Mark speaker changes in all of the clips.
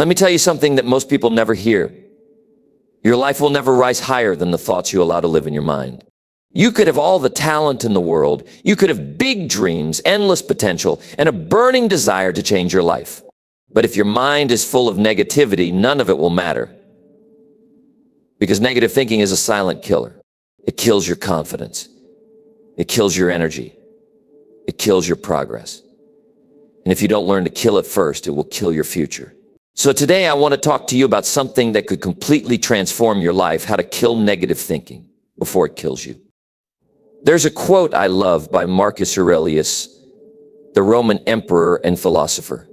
Speaker 1: Let me tell you something that most people never hear. Your life will never rise higher than the thoughts you allow to live in your mind. You could have all the talent in the world. You could have big dreams, endless potential, and a burning desire to change your life. But if your mind is full of negativity, none of it will matter. Because negative thinking is a silent killer. It kills your confidence. It kills your energy. It kills your progress. And if you don't learn to kill it first, it will kill your future. So today I want to talk to you about something that could completely transform your life, how to kill negative thinking before it kills you. There's a quote I love by Marcus Aurelius, the Roman emperor and philosopher.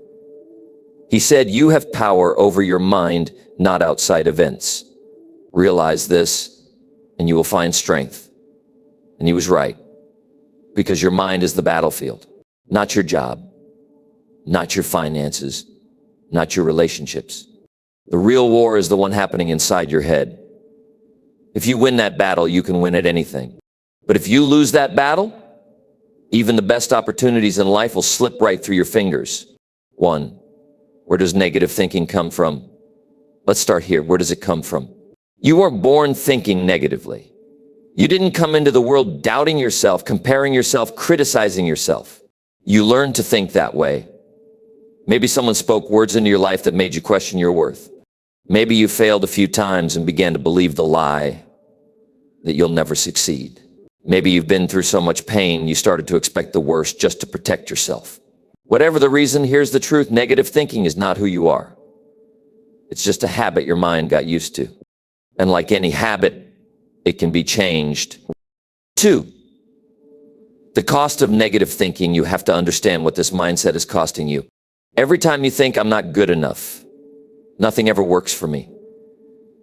Speaker 1: He said, "You have power over your mind, not outside events. Realize this, and you will find strength." And he was right, because your mind is the battlefield, not your job, not your finances, not your relationships. The real war is the one happening inside your head. If you win that battle, you can win at anything. But if you lose that battle, even the best opportunities in life will slip right through your fingers. One, where does negative thinking come from? Let's start here. Where does it come from? You weren't born thinking negatively. You didn't come into the world doubting yourself, comparing yourself, criticizing yourself. You learned to think that way. Maybe someone spoke words into your life that made you question your worth. Maybe you failed a few times and began to believe the lie that you'll never succeed. Maybe you've been through so much pain, you started to expect the worst just to protect yourself. Whatever the reason, here's the truth. Negative thinking is not who you are. It's just a habit your mind got used to. And like any habit, it can be changed. 2, the cost of negative thinking. You have to understand what this mindset is costing you. Every time you think, "I'm not good enough, nothing ever works for me,"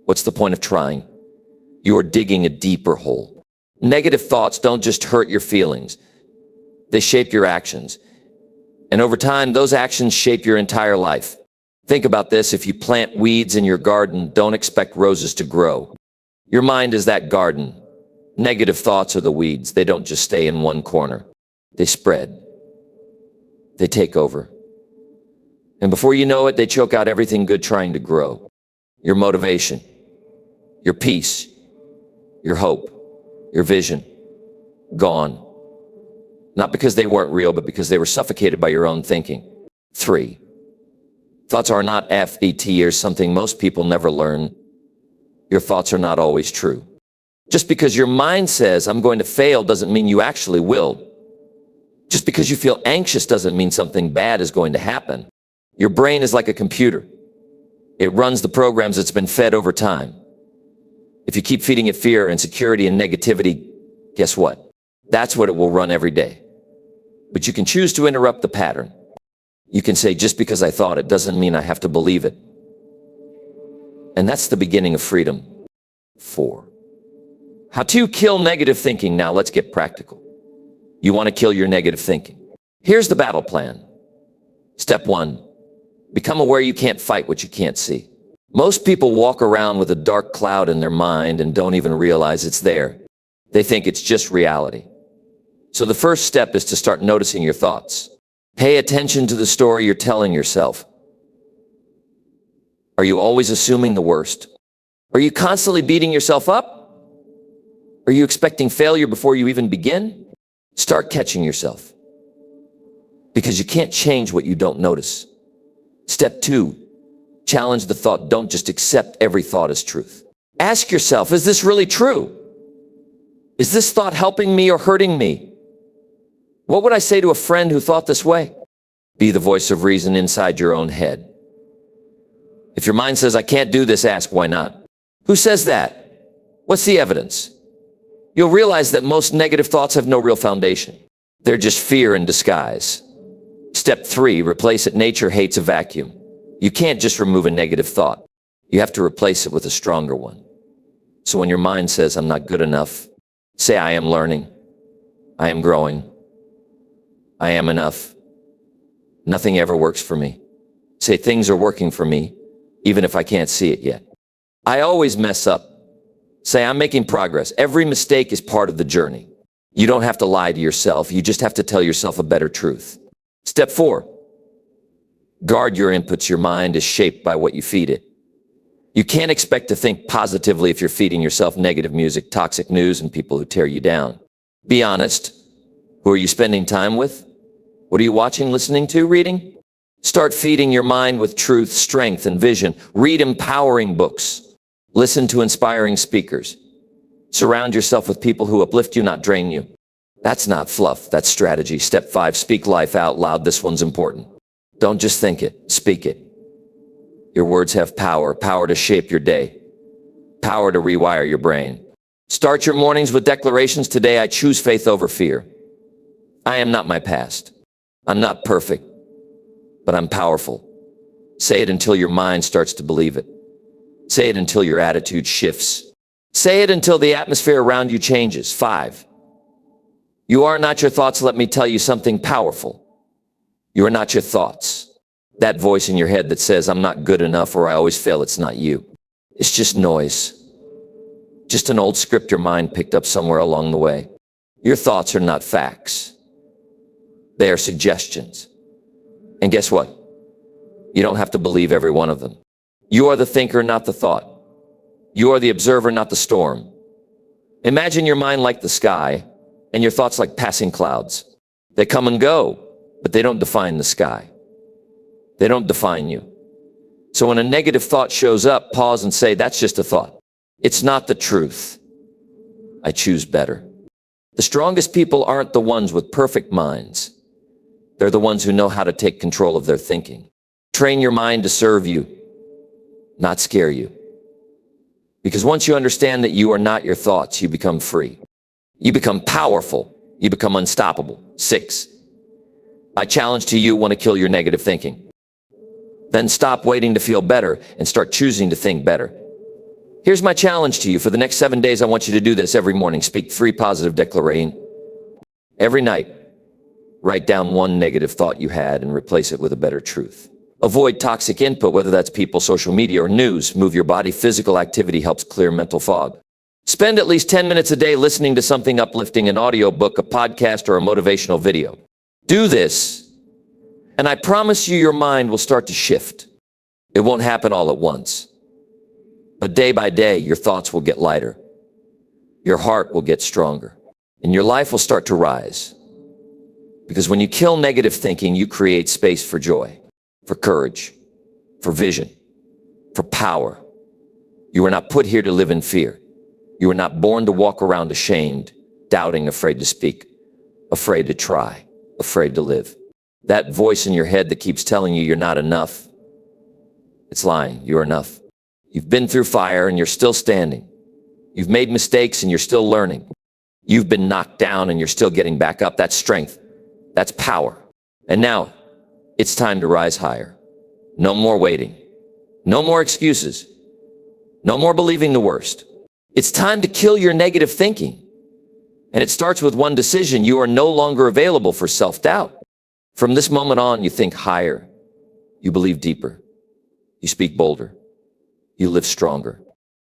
Speaker 1: what's the point of trying? You are digging a deeper hole. Negative thoughts don't just hurt your feelings. They shape your actions. And over time, those actions shape your entire life. Think about this. If you plant weeds in your garden, don't expect roses to grow. Your mind is that garden. Negative thoughts are the weeds. They don't just stay in one corner. They spread. They take over. And before you know it, they choke out everything good trying to grow. Your motivation, your peace, your hope, your vision, gone. Not because they weren't real, but because they were suffocated by your own thinking. 3, thoughts are not FET or something most people never learn. Your thoughts are not always true. Just because your mind says, "I'm going to fail," doesn't mean you actually will. Just because you feel anxious doesn't mean something bad is going to happen. Your brain is like a computer. It runs the programs it's been fed over time. If you keep feeding it fear, insecurity, and negativity, guess what? That's what it will run every day. But you can choose to interrupt the pattern. You can say, "Just because I thought it doesn't mean I have to believe it." And that's the beginning of freedom. 4, how to kill negative thinking. Now let's get practical. You want to kill your negative thinking. Here's the battle plan. Step 1, become aware you can't fight what you can't see. Most people walk around with a dark cloud in their mind and don't even realize it's there. They think it's just reality. So the first step is to start noticing your thoughts. Pay attention to the story you're telling yourself. Are you always assuming the worst? Are you constantly beating yourself up? Are you expecting failure before you even begin? Start catching yourself. Because you can't change what you don't notice. Step 2, challenge the thought. Don't just accept every thought as truth. Ask yourself, is this really true? Is this thought helping me or hurting me? What would I say to a friend who thought this way? Be the voice of reason inside your own head. If your mind says, "I can't do this," ask, why not? Who says that? What's the evidence? You'll realize that most negative thoughts have no real foundation. They're just fear in disguise. Step 3, replace it. Nature hates a vacuum. You can't just remove a negative thought. You have to replace it with a stronger one. So when your mind says, "I'm not good enough," say, "I am learning. I am growing. I am enough. Nothing ever works for me." Say, "Things are working for me, even if I can't see it yet. I always mess up." Say, "I'm making progress. Every mistake is part of the journey." You don't have to lie to yourself. You just have to tell yourself a better truth. Step 4, Guard your inputs. Your mind is shaped by what you feed it. You can't expect to think positively if you're feeding yourself negative music, toxic news, and people who tear you down. Be honest. Who are you spending time with? What are you watching, listening to, reading? Start feeding your mind with truth, strength, and vision. Read empowering books. Listen to inspiring speakers. Surround yourself with people who uplift you, not drain you. That's not fluff, that's strategy. Step 5, speak life out loud. This one's important. Don't just think it, speak it. Your words have power, power to shape your day, power to rewire your brain. Start your mornings with declarations. Today, I choose faith over fear. I am not my past. I'm not perfect, but I'm powerful. Say it until your mind starts to believe it. Say it until your attitude shifts. Say it until the atmosphere around you changes. 5, you are not your thoughts. Let me tell you something powerful. You are not your thoughts. That voice in your head that says, I'm not good enough or I always fail, it's not you. It's just noise. Just an old script your mind picked up somewhere along the way. Your thoughts are not facts. They are suggestions. And guess what? You don't have to believe every one of them. You are the thinker, not the thought. You are the observer, not the storm. Imagine your mind like the sky and your thoughts like passing clouds. They come and go, but they don't define the sky. They don't define you. So when a negative thought shows up, pause and say, that's just a thought. It's not the truth. I choose better. The strongest people aren't the ones with perfect minds. They're the ones who know how to take control of their thinking. Train your mind to serve you, not scare you. Because once you understand that you are not your thoughts, you become free. You become powerful. You become unstoppable. 6, my challenge to you: want to kill your negative thinking. Then stop waiting to feel better and start choosing to think better. Here's my challenge to you. For the next 7 days, I want you to do this every morning. Speak 3 positive declarations. Every night, write down 1 negative thought you had and replace it with a better truth. Avoid toxic input, whether that's people, social media, or news. Move your body. Physical activity helps clear mental fog. Spend at least 10 minutes a day listening to something uplifting, an audiobook, a podcast, or a motivational video. Do this, and I promise you your mind will start to shift. It won't happen all at once. But day by day, your thoughts will get lighter. Your heart will get stronger. And your life will start to rise. Because when you kill negative thinking, you create space for joy, for courage, for vision, for power. You are not put here to live in fear. You are not born to walk around ashamed, doubting, afraid to speak, afraid to try, afraid to live. That voice in your head that keeps telling you you're not enough, it's lying. You're enough. You've been through fire and you're still standing. You've made mistakes and you're still learning. You've been knocked down and you're still getting back up. That's strength. That's power. And now it's time to rise higher. No more waiting. No more excuses. No more believing the worst. It's time to kill your negative thinking. And it starts with one decision. You are no longer available for self-doubt. From this moment on, you think higher. You believe deeper. You speak bolder. You live stronger.